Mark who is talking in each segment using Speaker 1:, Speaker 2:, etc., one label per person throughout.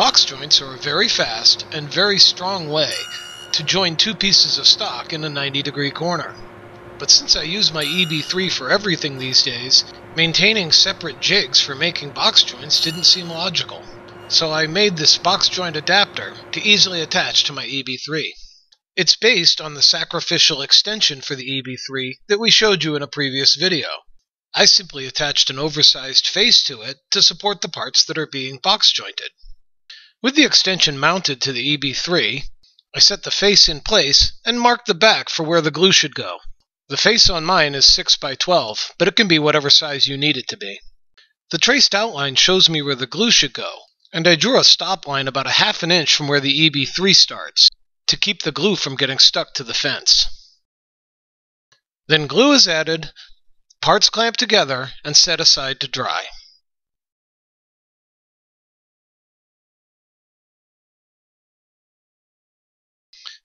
Speaker 1: Box joints are a very fast and very strong way to join two pieces of stock in a 90-degree corner. But since I use my EB3 for everything these days, maintaining separate jigs for making box joints didn't seem logical. So I made this box joint adapter to easily attach to my EB3. It's based on the sacrificial extension for the EB3 that we showed you in a previous video. I simply attached an oversized face to it to support the parts that are being box jointed. With the extension mounted to the EB3, I set the face in place and marked the back for where the glue should go. The face on mine is 6 by 12, but it can be whatever size you need it to be. The traced outline shows me where the glue should go, and I drew a stop line about 1/2 inch from where the EB3 starts, to keep the glue from getting stuck to the fence. Then glue is added, parts clamped together, and set aside to dry.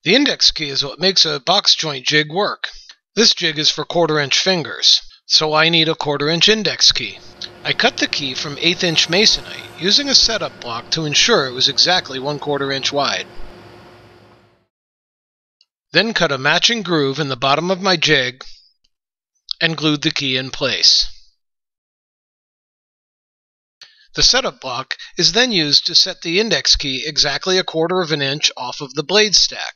Speaker 1: The index key is what makes a box joint jig work. This jig is for 1/4 inch fingers, so I need a 1/4 inch index key. I cut the key from 1/8 inch masonite using a setup block to ensure it was exactly 1/4 inch wide. Then cut a matching groove in the bottom of my jig and glued the key in place. The setup block is then used to set the index key exactly 1/4 inch off of the blade stack.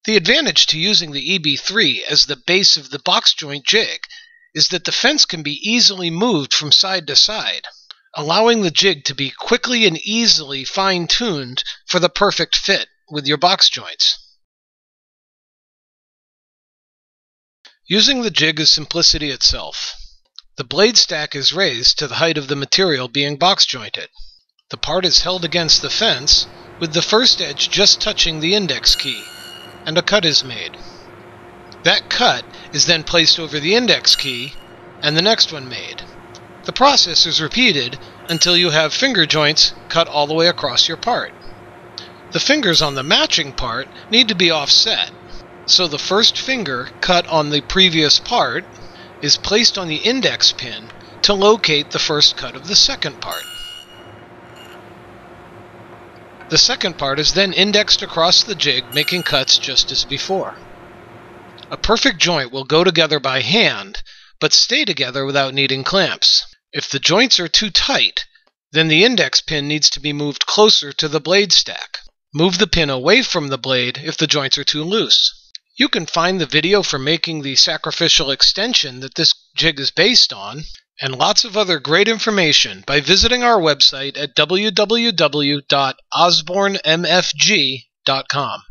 Speaker 1: The advantage to using the EB3 as the base of the box joint jig is that the fence can be easily moved from side to side, allowing the jig to be quickly and easily fine-tuned for the perfect fit with your box joints. Using the jig is simplicity itself. The blade stack is raised to the height of the material being box jointed. The part is held against the fence, with the first edge just touching the index key, and a cut is made. That cut is then placed over the index key, and the next one made. The process is repeated until you have finger joints cut all the way across your part. The fingers on the matching part need to be offset, so the first finger cut on the previous part is placed on the index pin to locate the first cut of the second part. The second part is then indexed across the jig, making cuts just as before. A perfect joint will go together by hand, but stay together without needing clamps. If the joints are too tight, then the index pin needs to be moved closer to the blade stack. Move the pin away from the blade if the joints are too loose. You can find the video for making the sacrificial extension that this jig is based on, and lots of other great information by visiting our website at www.osbornemfg.com.